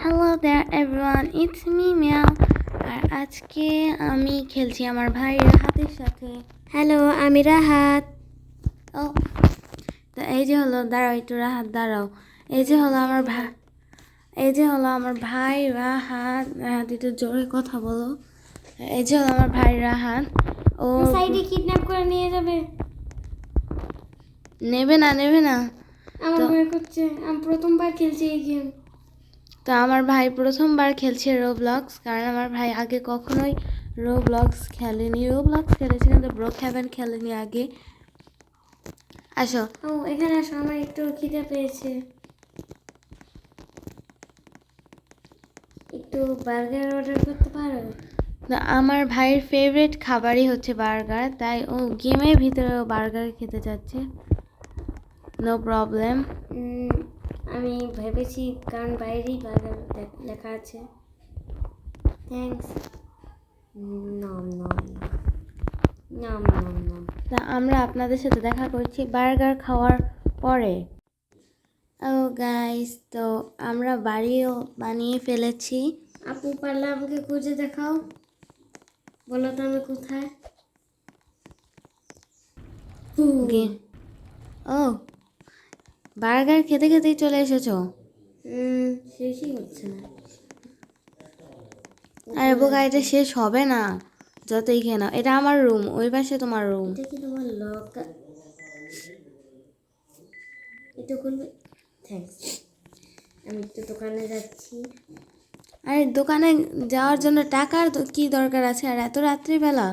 Hello there everyone, it's me Meow. আর আজকে আমি খেলছি আমার ভাই রাহাতের সাথে। হ্যালো, আমি রাহাত। ও তো এই যে হলো, দাঁড়াও একটু, রাহাত দাঁড়াও। এই যে হলো আমার ভাই রাহাত। রাহাত একটু জোরে কথা বলো। এই যে হলো আমার ভাই রাহাত। ও সাইডে কিডন্যাপ করে নিয়ে যাবে। নেবে না আমার ভয় করছে, আমি প্রথমবার খেলছি এই গেম। তো আমার ভাই প্রথমবার খেলছে রোবলক্স, কারণ আমার ভাই আগে কখনোই রোবলক্স খেলেনি। রোবলক্স খেলেছে কিন্তু ব্রোকহ্যাভেন খেলেনি আগে। আসো। ও এখানে আসো, আমার একটু খিদে পেয়েছে। একটু বার্গার অর্ডার করতে পারো? তো আমার ভাইয়ের ফেভারিট খাবারই হচ্ছে বার্গার, তাই ও গেমের ভিতরেও বার্গার খেতে চাচ্ছে। No problem. আমি ভেবেছি কারণ বাইরেই বার্গার লেখা আছে। থ্যাঙ্কস। নাম নাম নাম নাম নাম। তা আমরা আপনাদের সাথে দেখা করছি বার্গার খাওয়ার পরে। ও গাইস, তো আমরা বাড়িও বানিয়ে ফেলেছি। আপু পারলে আমাকে খুঁজে দেখাও, বলো তো আমি কোথায়। ও বার্গার খেতে খেতেই চলে এসেছো? শেষই হচ্ছে না। আরে বোকা, এটা শেষ হবে না যতই খেয়ে নাও। এটা আমার রুম, ওই পাশে তোমার রুম। এটা কি তোমার লক? এটা খুলবে? থ্যাঙ্কস। আমি একটু দোকানে যাচ্ছি। আরে দোকানে যাওয়ার জন্য টাকার কি দরকার আছে, আর এত রাত্রিবেলা?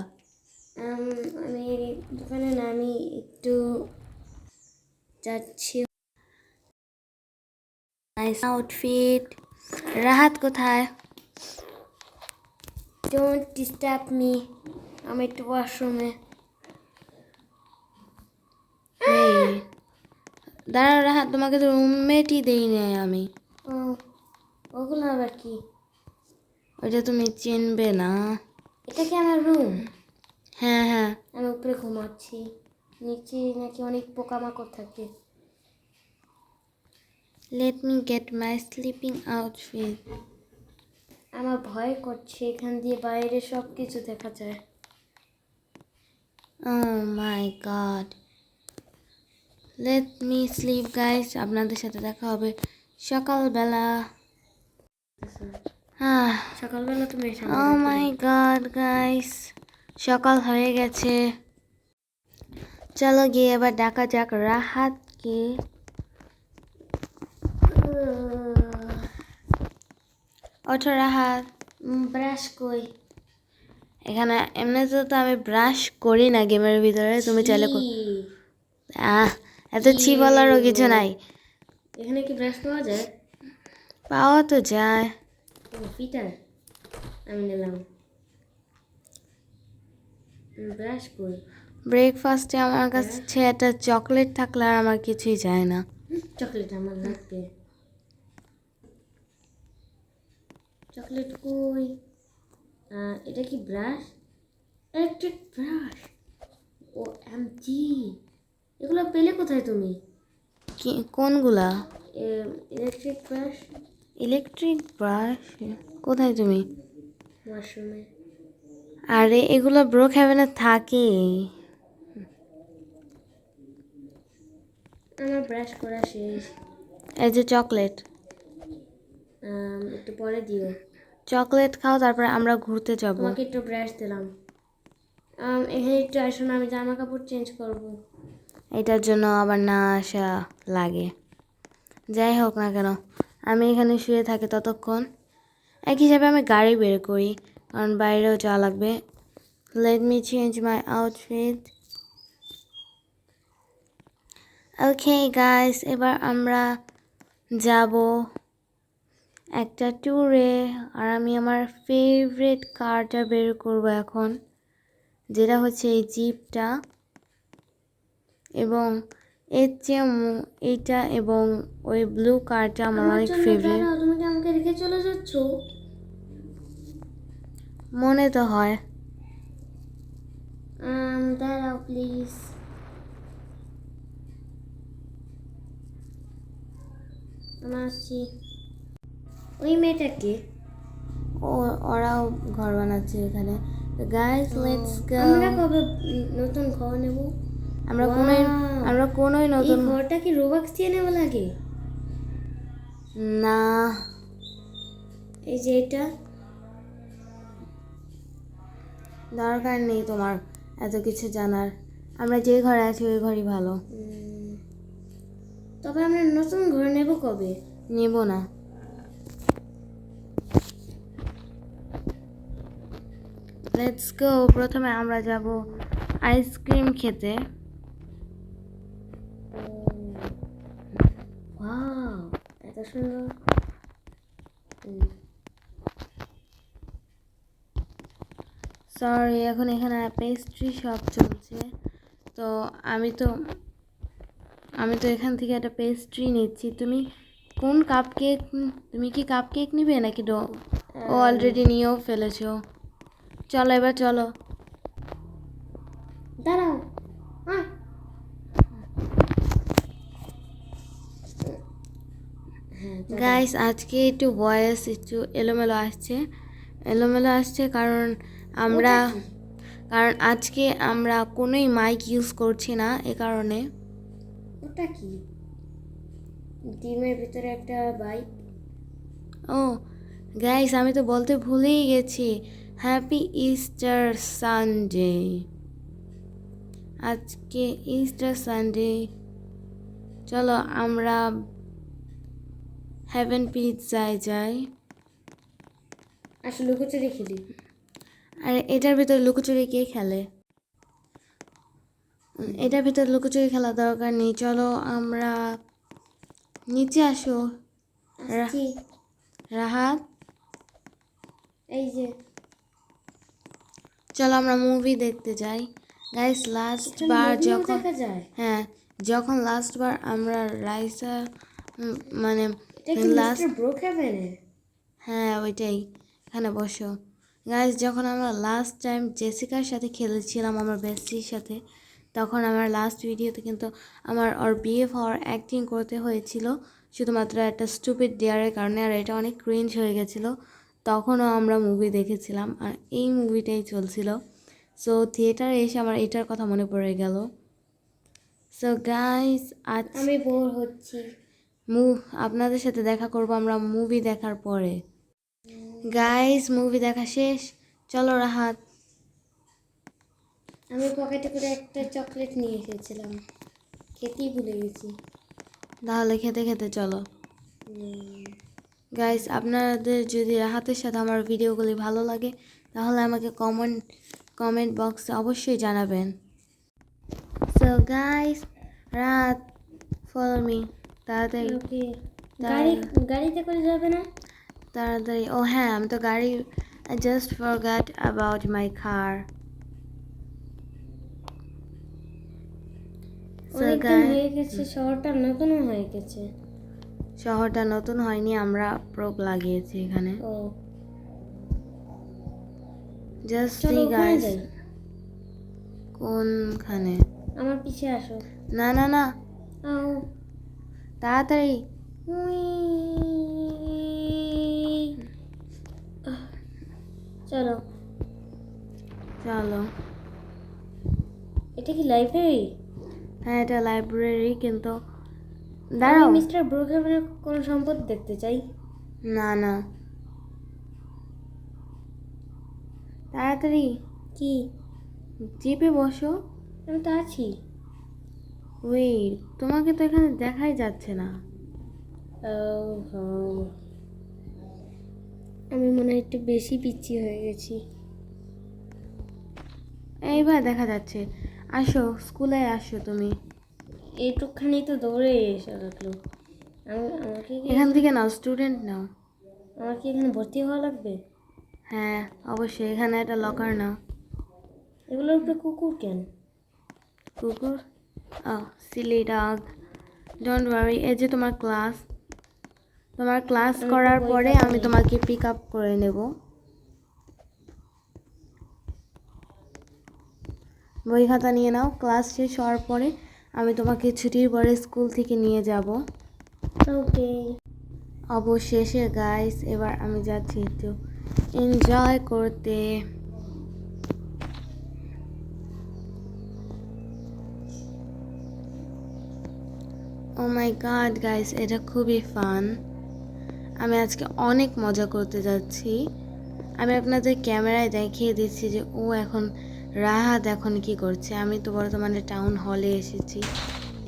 আমি দোকানে না, আমি একটু যাচ্ছি। Nice outfit. রাহাত কোথায়? ডোন্ট ডিস্টার্ব মি, আমি একটু ওয়াশরুমে। এই দাঁড়াও রাহাত, তোমাকে তো রুমমেটই দেই নাই আমি। ও ওগুলো আবার কি? ওইটা তুমি চিনবে না। এটা কি আমার রুম? হ্যাঁ হ্যাঁ। আমি উপরে ঘুমাচ্ছি, নিচে নাকি অনেক পোকামাকড় থাকে। Let me get my sleeping outfit. আমার ভয় করছে, এখান দিয়ে বাইরে সব কিছু দেখা যায়। Oh my god. Let me sleep guys. আপনাদের সাথে দেখা হবে সকালবেলা। সকালবেলা তুমি এসে Oh my god guys, সকাল হয়ে গেছে। চলো গিয়ে এবার ডাকা যাক রাহাতকে। ওঠো রাহাত। ব্রাশ কই? এখানে এমনিতে তো আমি ব্রাশ করি না গেমের ভিতরে, তুমি চাইলে এত ছি বলারও কিছু নাই। এখানে কি ব্রাশ পাওয়া যায়? পাওয়া তো যায়। ও পিটার, আমি নিলাম। ব্রাশ কই? ব্রেকফাস্টে আমার কাছে একটা চকলেট থাকলে আর আমার কিছুই চায় না। চকলেট আমার লাগবে। চকলেট কই? এটা কি brush? Electric brush. O MG, এগুলো পেলে কোথায় তুমি? কি কোনগুলা? Electric brush. ইলেকট্রিক ব্রাশ কোথায় তুমি? ওয়াশরুমে। আরে এগুলো ব্রোকহ্যাভেনে থাকে। আমার ব্রাশ করা শেষ। এই যে চকলেট। একটু পরে দিও। চকলেট খাও, তারপরে আমরা ঘুরতে যাব। তোমাকে একটু ব্রাশ দিলাম। এখানে একটু আসো না, আমি জামা কাপড় চেঞ্জ করব। এটার জন্য আবার না আসা লাগে। যাই হোক না কেন, আমি এখানে শুয়ে থাকি ততক্ষণ। এক হিসাবে আমি গাড়ি বের করি, কারণ বাইরেও যাওয়া লাগবে। Let me change my outfit. Okay guys, এবার আমরা যাব একটা ট্যুরে। আর আমি আমার ফেভারিট কারটা বের করব এখন, যেটা হচ্ছে এই জিপটা। এবং এর চেয়ে এইটা এবং ওই ব্লু কারটা আমার অনেক ফেভারিট। তুমি কি আমাকে রেখে চলে যাচ্ছ? মনে তো হয়। দাঁড়াও প্লিজ। আমি আসছি। ওই মেয়েটাকে ওরাও ঘর বানাচ্ছে এখানে। তো গাইস লেটস গো। আমরা কবে নতুন ঘর নেব? আমরা কোনোই Wow! আমরা কোনোই এই নতুন ঘরটা কি রোবাক্স দিয়ে নেওয়া লাগে? না, এই যে এটা দরকার নেই তোমার এত কিছু জানার। আমরা যে ঘরে আছি ওই ঘরই ভালো। তবে আমরা নতুন ঘর নেব কবে? নেব না। Let's go. প্রথমে আমরা যাব আইসক্রিম খেতে। ওয়াও, এত সুন্দর। সরি, এখন এখানে পেস্ট্রি শপ চলছে, তো আমি তো এখান থেকে একটা পেস্ট্রি নিচ্ছি। তুমি কোন কাপ কেক, তুমি কি কাপ কেক নিবে নাকি ও অলরেডি নিয়েও ফেলেছো? চলো এবার চলো। দাঁড়াও। গাইস আজকে একটু ভয়েস একটু এলোমেলো আসছে কারণ আজকে আমরা কোনোই মাইক ইউজ করছি না, এ কারণে। ওটা কি? ডিমের ভিতরে একটা বাইক। ও গাইস, আমি তো বলতে ভুলেই গেছি, হ্যাপি ইস্টার সানডে। আজকে ইস্টার সানডে। চলো আমরা হেভেন পিৎজায় যাই। আসলে লুকোচুরি খেলি। আর এটার ভিতর লুকোচুরি কে খেলে? এটার ভিতর লুকোচুরি খেলা দরকার নেই। চলো আমরা নিচে আসো। আসছি। রাহাত, এই যে চলো আমরা মুভি দেখতে যাই। গাইস লাস্ট এখানে বার মুভিও যখন দেখা যায়। যখন লাস্ট বার আমরা রাইসা মানে এটা কি লাস্ট, মিস্টার ব্রোকহ্যাভেনের? হ্যাঁ ওইটাই, এখানে বসো। গাইস যখন আমরা লাস্ট টাইম জেসিকার সাথে খেলেছিলাম আমার বেস্টির সাথে, তখন আমার লাস্ট ভিডিওতে কিন্তু আমার ওর বিয়ে হওয়ার অ্যাক্টিং করতে হয়েছিল শুধুমাত্র একটা স্টুপিড ডেয়ারের কারণে, আর এটা অনেক ক্রিঞ্জ হয়ে গেছিলো। তখনও আমরা মুভি দেখেছিলাম আর এই মুভিটাই চলছিল। সো থিয়েটারে এসে আমার এটার কথা মনে পড়ে গেল। সো গাইস আজ আমি বোর হচ্ছি। আপনাদের সাথে দেখা করব আমরা মুভি দেখার পরে। গাইস মুভি দেখা শেষ, চলো রাহাত। আমি পকেটে করে একটা চকলেট নিয়ে এসেছিলাম, খেতেই ভুলে গেছি। তাহলে খেতে খেতে চলো। গাইস আপনাদের যদি রাহাতের সাথে আমার ভিডিওগুলি ভালো লাগে তাহলে আমাকে কমেন্ট বক্সে অবশ্যই জানাবেন। So guys, Rahat follow me, তাড়াতাড়ি ওকে, গাড়িতে করে যাবে না? তাড়াতাড়ি। ও হ্যাঁ, আমি তো গাড়ি, I just forgot about my car. অনেকদিন হয়ে গেছে, শহরটা নতুনও হয়ে গেছে। শহরটা নতুন হয়নি, আমরা প্রোপ লাগিয়েছি এখানে। ও জাস্ট চলো সি ওখানে গাইস। যাই। কোনখানে? আমার পিছে আসো। না না না, আও। তাড়াতাড়ি। চলো। চলো। এটা কি লাইব্রেরি? হ্যাঁ এটা লাইব্রেরি, কিন্তু আমি দাঁড়াও। মিস্টার ব্রোকহ্যাভেনের কোন সম্পদ দেখতে চাই। না না, তাড়াতাড়ি কি? জিপে বসো। আমি তো আছি। ওয়েট, তোমাকে তো এখানে দেখাই যাচ্ছে না। আমি মনে হয় একটু বেশি পিচ্ছি হয়ে গেছি। এইবার দেখা যাচ্ছে। আসো, স্কুলে আসো তুমি। এইটুকখানি তো দৌড়ে এসে রাখলো। আমাকে কি এখান থেকে নাও, স্টুডেন্ট নাও। আমার কি এখানে ভর্তি হওয়া লাগবে? হ্যাঁ অবশ্যই, এখানে একটা লকার নাও। এগুলোর উপরে কুকুর কেন? কুকুর? ও সিলি ডগ, ডোন্ট ওয়ারি। এই যে তোমার ক্লাস করার বই পরে খাতা আমি নেই। তোমাকে পিক আপ করে নেব। বই খাতা নিয়ে নাও, ক্লাস শেষ হওয়ার পরে আমি তোমাকে ছুটির পরে স্কুল থেকে নিয়ে যাব। ওকে। অবশেষে গাইস এবার আমি যাচ্ছি একটু এনজয় করতে। ও মাই গড গাইস, এটা খুবই ফান। আমি আজকে অনেক মজা করতে যাচ্ছি। আমি আপনাদের ক্যামেরায় দেখিয়ে দিচ্ছি যে ও এখন রাহাত এখন কি করছে। আমি তো বর্তমানে টাউন হলে এসেছি,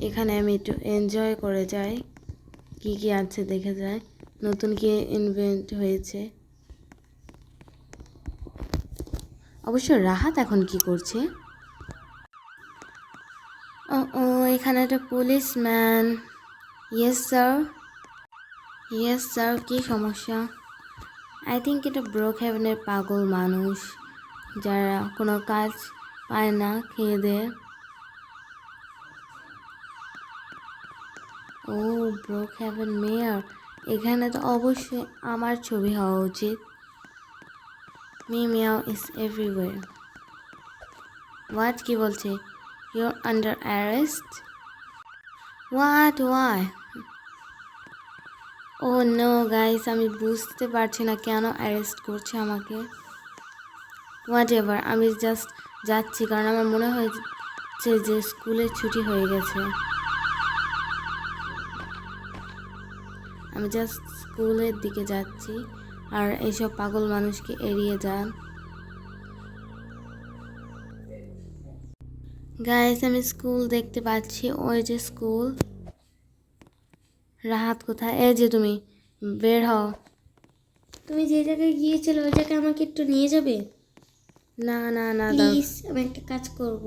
এখানে আমি একটু এনজয় করে যাই, কি কি আছে দেখে যাই, নতুন কি ইনভেন্ট হয়েছে। অবশ্য রাহাত এখন কি করছে? ও ও এখানে একটা policeman. Yes sir, yes sir, কী সমস্যা? আই থিঙ্ক এটা ব্রোকহ্যাভেনের পাগল মানুষ যারা কোনো কাজ পায় না খেয়ে দেয়। ও ব্রোকহ্যাভেন মেয়র, এখানে তো অবশ্যই আমার ছবি হওয়া উচিত। Miao is everywhere. হোয়াট, কি বলছে? You're under arrest. What, why? Oh no guys, আমি বুঝতে পারছি না কেন অ্যারেস্ট করছে আমাকে। হোয়াট এভার, আমি জাস্ট যাচ্ছি কারণ আমার মনে হয়েছে যে স্কুলের ছুটি হয়ে গেছে। আমি জাস্ট স্কুলের দিকে যাচ্ছি, আর এইসব পাগল মানুষকে এড়িয়ে যান। গাইস আমি স্কুল দেখতে পাচ্ছি, ওই যে স্কুল। রাহাত কোথায়? এই যে তুমি, বের হও। তুমি যে জায়গায় গিয়েছিলে ওই জায়গায় আমাকে একটু নিয়ে যাবে না না না, প্লিজ? আমি একটা কাজ করব,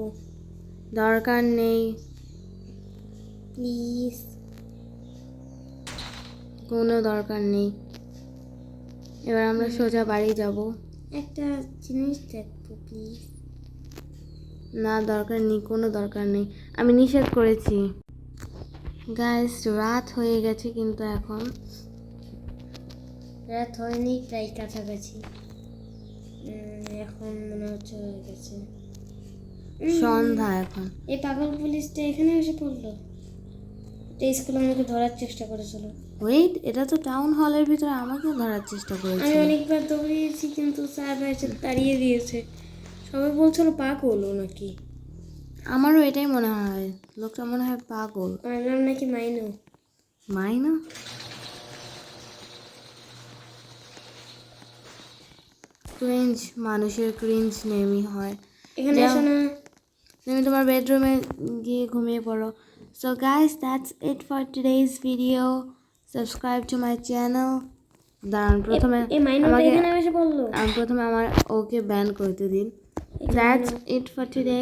দরকার নেই, প্লিজ। কোনো দরকার নেই। এবার আমরা সোজা বাড়ি যাব। একটা জিনিস দেখবো প্লিজ। না দরকার নেই, কোনো দরকার নেই, আমি নিষেধ করেছি। গাইস রাত হয়ে গেছে কিন্তু এখন রাত হয়নি, প্রায় কাছাকাছি। এখন মনে হচ্ছে হয়ে গেছে সন্ধ্যা এখন। এই পাগল পুলিশটা এখানে এসে পড়লো। এই স্কুলে আমাকে ধরার চেষ্টা করেছিল। ওয়েট, এটা তো টাউন হলের ভিতরে আমাকেও ধরার চেষ্টা আমি করেছে। অনেকবার দৌড়িয়েছি কিন্তু স্যার এসে তাড়িয়ে দিয়েছে। সবাই বলছিল পাগল ও নাকি। আমারও এটাই মনে হয়, লোকটা মনে হয় পাগল। আমার নাম নাকি মাইনু। মাইনা? ক্রিঞ্জ, মানুষের ক্রিঞ্জ নেমই হয়। এখানে যাও, এসো না। তুমি তোমার বেডরুমে গিয়ে ঘুমিয়ে পড়ো। So guys that's it for today's video. Subscribe to my channel. দাঁড়ান প্রথমে এই মাইনুটা আমাকে এখানে এসে পড়লো। প্রথমে আমার ওকে ব্যান করতে দিন। That's it for today.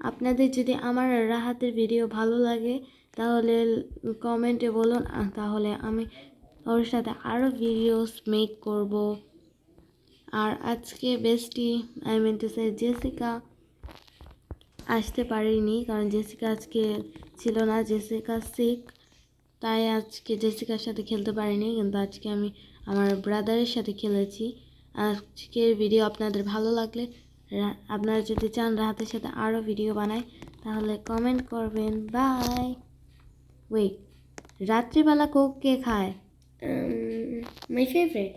আপনাদের যদি আমার রাহাতের ভিডিও ভালো লাগে তাহলে কমেন্টে বলুন, তাহলে আমি ওর সাথে আরও ভিডিওস মেক করব। আর আজকে bestie, I mean to say Jessica আসতে পারিনি কারণ জেসিকা আজকে ছিল না, জেসিকা সিক, তাই আজকে জেসিকার সাথে খেলতে পারিনি। কিন্তু আজকে আমি আমার ব্রাদারের সাথে খেলেছি। আজকের ভিডিও আপনাদের ভালো লাগলে, আপনারা যদি চান রাহাতের সাথে আরও ভিডিও বানাই তাহলে কমেন্ট করবেন। বাই। ওয়েট, রাত্রিবেলা কোক কে খায়? My favourite.